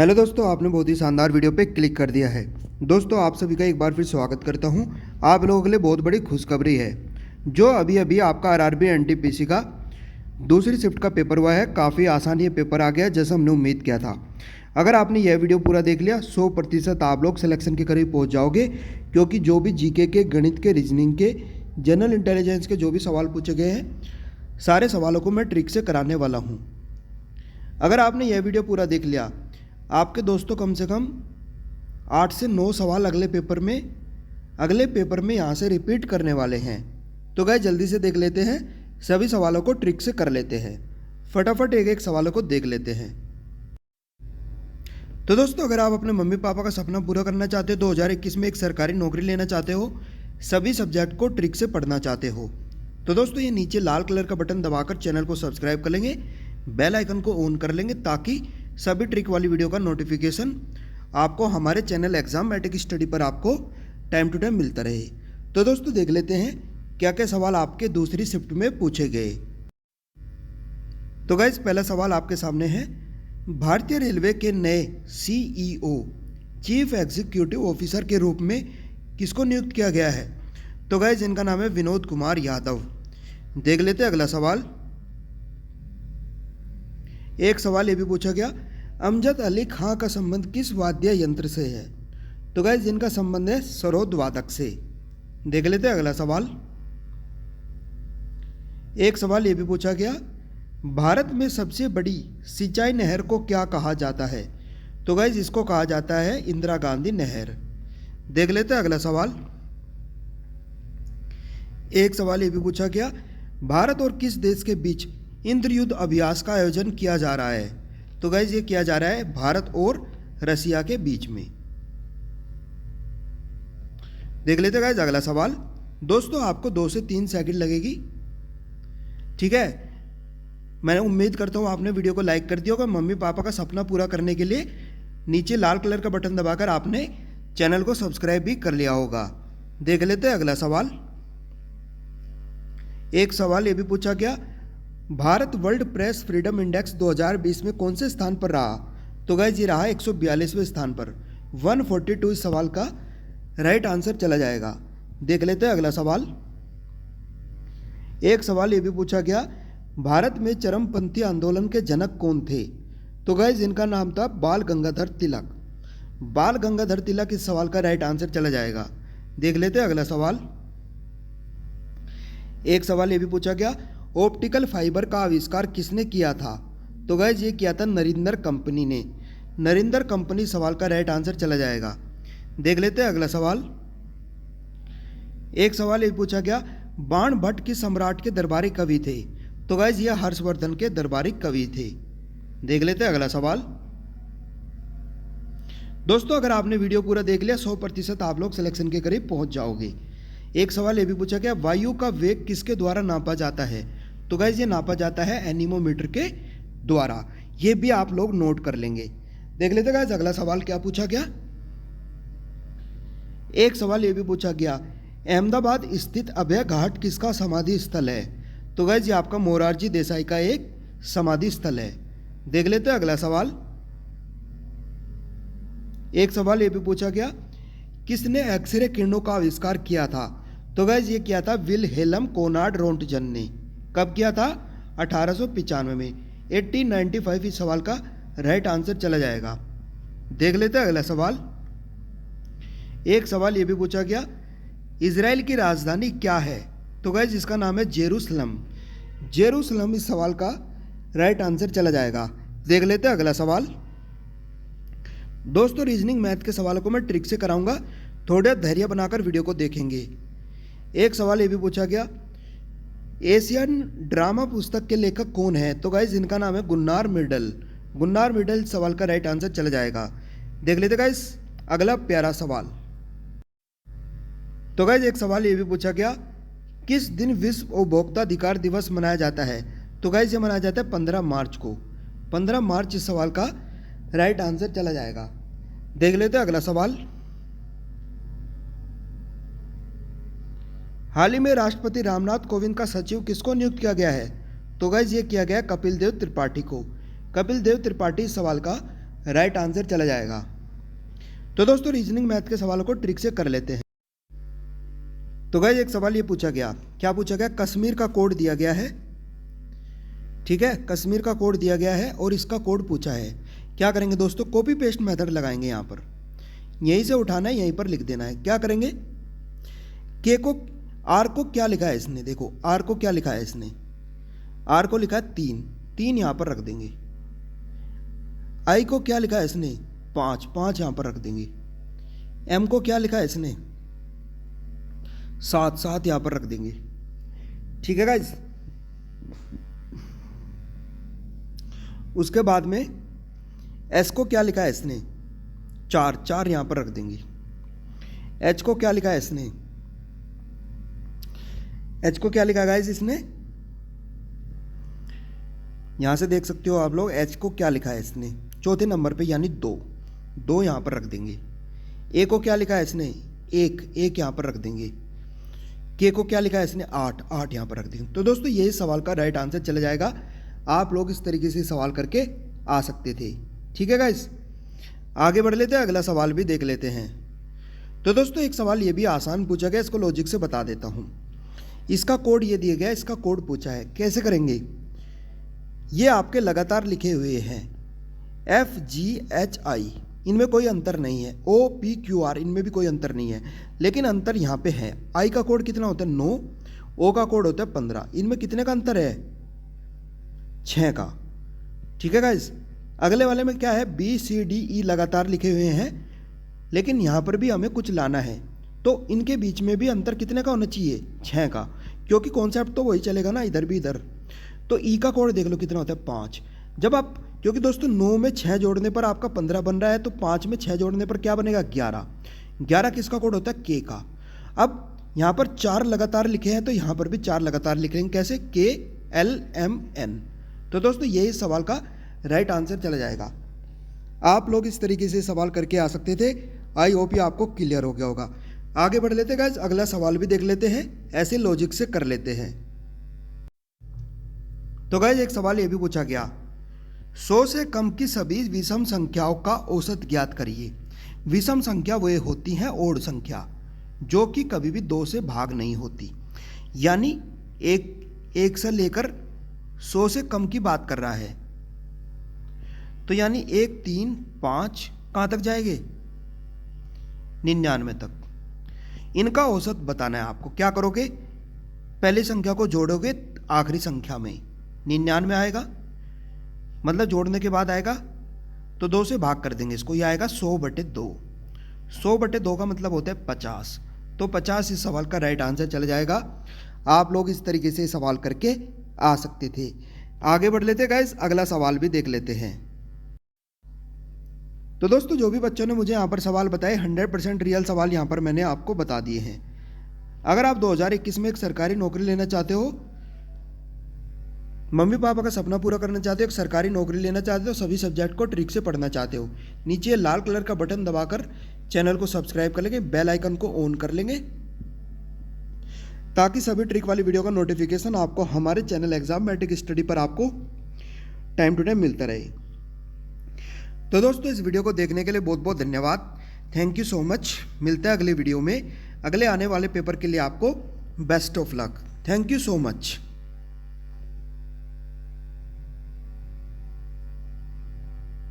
Hello दोस्तों, आपने बहुत ही शानदार वीडियो पे क्लिक कर दिया है। दोस्तों, आप सभी का एक बार फिर स्वागत करता हूं। आप लोगों के लिए बहुत बड़ी खुशखबरी है। जो अभी अभी आपका आरआरबी एनटीपीसी का दूसरी शिफ्ट का पेपर हुआ है, काफ़ी आसान ये पेपर आ गया जैसा हमने उम्मीद किया था। अगर आपने यह वीडियो पूरा देख लिया 100% आप लोग सिलेक्शन के करीब पहुँच जाओगे, क्योंकि जो भी जीके के, गणित के, रीजनिंग के, जनरल इंटेलिजेंस के जो भी सवाल पूछे गए हैं, सारे सवालों को मैं ट्रिक से कराने वाला हूँ। अगर आपने यह वीडियो पूरा देख लिया, आपके दोस्तों कम से कम 8 से 9 सवाल अगले पेपर में यहाँ से रिपीट करने वाले हैं। तो गाइस जल्दी से देख लेते हैं, सभी सवालों को ट्रिक से कर लेते हैं। फटाफट एक एक सवालों को देख लेते हैं। तो दोस्तों, अगर आप अपने मम्मी पापा का सपना पूरा करना चाहते हो, 2021 में एक सरकारी नौकरी लेना चाहते हो, सभी सब्जेक्ट को ट्रिक से पढ़ना चाहते हो, तो दोस्तों ये नीचे लाल कलर का बटन दबाकर चैनल को सब्सक्राइब कर लेंगे, बेल आइकन को ऑन कर लेंगे, ताकि सभी ट्रिक वाली वीडियो का नोटिफिकेशन आपको हमारे चैनल एग्जामेटिक स्टडी पर आपको टाइम टू टाइम मिलता रहे। तो दोस्तों देख लेते हैं क्या क्या सवाल आपके दूसरी शिफ्ट में पूछे गए। तो गाइस पहला सवाल आपके सामने है, भारतीय रेलवे के नए सीईओ चीफ एग्जीक्यूटिव ऑफिसर के रूप में किसको नियुक्त किया गया है? तो गाइस इनका नाम है विनोद कुमार यादव। देख लेते हैं अगला सवाल। एक सवाल ये भी पूछा गया, अमजद अली खां का संबंध किस वाद्य यंत्र से है? तो गाइस इनका संबंध है सरोद वादक से। देख लेते हैं अगला सवाल। एक सवाल ये भी पूछा गया, भारत में सबसे बड़ी सिंचाई नहर को क्या कहा जाता है? तो गाइस इसको कहा जाता है इंदिरा गांधी नहर। देख लेते हैं अगला सवाल। एक सवाल ये भी पूछा गया, भारत और किस देश के बीच इंद्रयुद्ध अभ्यास का आयोजन किया जा रहा है? तो गाइज ये किया जा रहा है भारत और रसिया के बीच में। देख लेते हैं गाइज अगला सवाल। दोस्तों आपको 2 से 3 सेकंड लगेगी, ठीक है। मैं उम्मीद करता हूँ आपने वीडियो को लाइक कर दिया होगा। मम्मी पापा का सपना पूरा करने के लिए नीचे लाल कलर का बटन दबाकर आपने चैनल को सब्सक्राइब भी कर लिया होगा। देख लेते हैं अगला सवाल। एक सवाल ये भी पूछा गया, Bharat world press freedom index 2020 में कौन से स्थान पर रहा? तो गाइज ये रहा 142वें स्थान पर। 142 इस सवाल का राइट आंसर चला जाएगा। देख लेते हैं अगला सवाल। एक सवाल ये भी पूछा गया, भारत में चरमपंथी आंदोलन के जनक कौन थे? तो गाइज इनका नाम था बाल गंगाधर तिलक। बाल गंगाधर तिलक इस सवाल का राइट आंसर चला जाएगा। देख लेते हैं अगला सवाल। एक सवाल ये भी पूछा गया, ऑप्टिकल फाइबर का आविष्कार किसने किया था? तो गाइज ये किया था नरिंदर कंपनी ने। नरिंदर कंपनी सवाल का राइट आंसर चला जाएगा। देख लेते हैं अगला सवाल। एक सवाल ये पूछा गया, बाण भट्ट किस सम्राट के दरबारी कवि थे? तो गाइज ये हर्षवर्धन के दरबारी कवि थे। देख लेते हैं अगला सवाल। दोस्तों अगर आपने वीडियो पूरा देख लिया 100% आप लोग सिलेक्शन के करीब पहुंच जाओगे। एक सवाल ये भी पूछा गया, वायु का वेग किसके द्वारा नापा जाता है? तो गाइज ये नापा जाता है एनीमोमीटर के द्वारा। ये भी आप लोग नोट कर लेंगे। देख लेते गाइज अगला सवाल क्या पूछा गया। एक सवाल ये भी पूछा गया, अहमदाबाद स्थित अभय घाट किसका समाधि स्थल है? तो गाइज ये आपका मोरारजी देसाई का एक समाधि स्थल है। देख लेते हैं अगला सवाल। एक सवाल ये भी पूछा गया, किसने एक्सरे किरणों का आविष्कार किया था? तो गाइज ये किया था विलहेल्म कोनार्ड रोंटगन ने। कब किया था? 1895 में। 1895 इस सवाल का राइट आंसर चला जाएगा। देख लेते हैं अगला सवाल। एक सवाल ये भी पूछा गया, इजराइल की राजधानी क्या है? तो गाइज इसका नाम है जेरूसलम। जेरूसलम इस सवाल का राइट आंसर चला जाएगा। देख लेते हैं अगला सवाल। दोस्तों रीजनिंग मैथ के सवालों को मैं ट्रिक से कराऊंगा, थोड़ा धैर्य बनाकर वीडियो को देखेंगे। एक सवाल ये भी पूछा गया, एशियन ड्रामा पुस्तक के लेखक कौन है? तो गाइज इनका नाम है गुन्नार मिडल। गुन्नार मिडल सवाल का राइट आंसर चला जाएगा। देख लेते गाइज अगला प्यारा सवाल। तो गाइज एक सवाल ये भी पूछा गया, किस दिन विश्व उपभोक्ता अधिकार दिवस मनाया जाता है? तो गाइज ये मनाया जाता है 15 मार्च को। 15 मार्च इस सवाल का राइट आंसर चला जाएगा। देख लेते हैं अगला सवाल। हाल ही में राष्ट्रपति रामनाथ कोविंद का सचिव किसको नियुक्त किया गया है? तो गाइज ये किया गया कपिल देव त्रिपाठी को। कपिल देव त्रिपाठी इस सवाल का राइट आंसर चला जाएगा। तो दोस्तों रीजनिंग मैथ के सवालों को ट्रिक से कर लेते हैं। तो गाइस एक सवाल ये पूछा गया, क्या पूछा गया, कश्मीर का कोड दिया गया है, ठीक है, कश्मीर का कोड दिया गया है और इसका कोड पूछा है। क्या करेंगे दोस्तों, कॉपी पेस्ट मेथड लगाएंगे। यहाँ पर यहीं से उठाना है, यहीं पर लिख देना है। क्या करेंगे, के को, आर को क्या लिखा है इसने, देखो आर को क्या लिखा है इसने, आर को लिखा है 3, 3 यहाँ पर रख देंगे। आई को क्या लिखा है इसने, 5, 5 यहाँ पर रख देंगे। एम को क्या लिखा है इसने, 7, 7 यहाँ पर रख देंगे। ठीक है गाइस, उसके बाद में एस को क्या लिखा है इसने, 4, 4 यहाँ पर रख देंगे। एच को क्या लिखा है इसने, एच को क्या लिखा है गाइस इसने, यहां से देख सकते हो आप लोग, एच को क्या लिखा है इसने चौथे नंबर पे, यानी 2, 2 यहां पर रख देंगे। ए को क्या लिखा है इसने, 1, 1 यहां पर रख देंगे। के को क्या लिखा है इसने, 8, 8 यहां पर रख देंगे। तो दोस्तों यही सवाल का राइट आंसर चला जाएगा। आप लोग इस तरीके से सवाल करके आ सकते थे। ठीक है गाइस, आगे बढ़ लेते हैं, अगला सवाल भी देख लेते हैं। तो दोस्तों एक सवाल ये भी आसान पूछा गया, इसको लॉजिक से बता देता हूं। इसका कोड ये दिया गया, इसका कोड पूछा है, कैसे करेंगे। ये आपके लगातार लिखे हुए हैं, FGHI, इनमें कोई अंतर नहीं है। OPQR, इनमें भी कोई अंतर नहीं है, लेकिन अंतर यहाँ पे है। आई का कोड कितना होता है, 9, ओ का कोड होता है 15। इनमें कितने का अंतर है, 6 का। ठीक है गाइस, अगले वाले में क्या है, BCDE लगातार लिखे हुए हैं, लेकिन यहाँ पर भी हमें कुछ लाना है, तो इनके बीच में भी अंतर कितने का होना चाहिए, 6 का, क्योंकि कॉन्सेप्ट तो वही चलेगा ना, इधर भी इधर। तो ई का कोड देख लो कितना होता है, 5। जब आप, क्योंकि दोस्तों 9 में 6 जोड़ने पर आपका 15 बन रहा है, तो 5 में 6 जोड़ने पर क्या बनेगा, 11। 11 किसका कोड होता है, के का। अब यहाँ पर 4 लगातार लिखे हैं, तो यहाँ पर भी 4 लगातार लिख लेंगे, कैसे, KLMN। तो दोस्तों यही सवाल का राइट आंसर चला जाएगा। आप लोग इस तरीके से सवाल करके आ सकते थे। आई होप ये आपको क्लियर हो गया होगा। आगे बढ़ लेते गाइस, अगला सवाल भी देख लेते हैं, ऐसे लॉजिक से कर लेते हैं। तो गाइस एक सवाल ये भी पूछा गया, 100 से कम की सभी विषम संख्याओं का औसत ज्ञात करिए। विषम संख्या वे होती हैं ओड संख्या, जो कि कभी भी 2 से भाग नहीं होती, यानी एक से लेकर 100 से कम की बात कर रहा है। तो यानी 1, 3, 5 कहाँ तक जाएंगे, 99 तक। इनका औसत बताना है आपको। क्या करोगे, पहली संख्या को जोड़ोगे आखिरी संख्या में, 99 आएगा, मतलब जोड़ने के बाद आएगा, तो 2 से भाग कर देंगे इसको, ये आएगा 100/2। 100/2 का मतलब होता है 50। तो 50 इस सवाल का राइट आंसर चला जाएगा। आप लोग इस तरीके से सवाल करके आ सकते थे। आगे बढ़ लेते गाइस, अगला सवाल भी देख लेते हैं। तो दोस्तों जो भी बच्चों ने मुझे यहाँ पर सवाल बताए, 100% रियल सवाल यहाँ पर मैंने आपको बता दिए हैं। अगर आप 2021 में एक सरकारी नौकरी लेना चाहते हो, मम्मी पापा का सपना पूरा करना चाहते हो, एक सरकारी नौकरी लेना चाहते हो, सभी सब्जेक्ट को ट्रिक से पढ़ना चाहते हो, नीचे लाल कलर का बटन दबाकर चैनल को सब्सक्राइब कर लेंगे, बेल आइकन को ऑन कर लेंगे, ताकि सभी ट्रिक वाली वीडियो का नोटिफिकेशन आपको हमारे चैनल एग्जाम मैट्रिक स्टडी पर आपको टाइम टू टाइम मिलता रहे। तो दोस्तों इस वीडियो को देखने के लिए बहुत बहुत धन्यवाद। Thank you so much. मिलता है अगले वीडियो में, अगले आने वाले पेपर के लिए आपको best of luck. Thank you so much.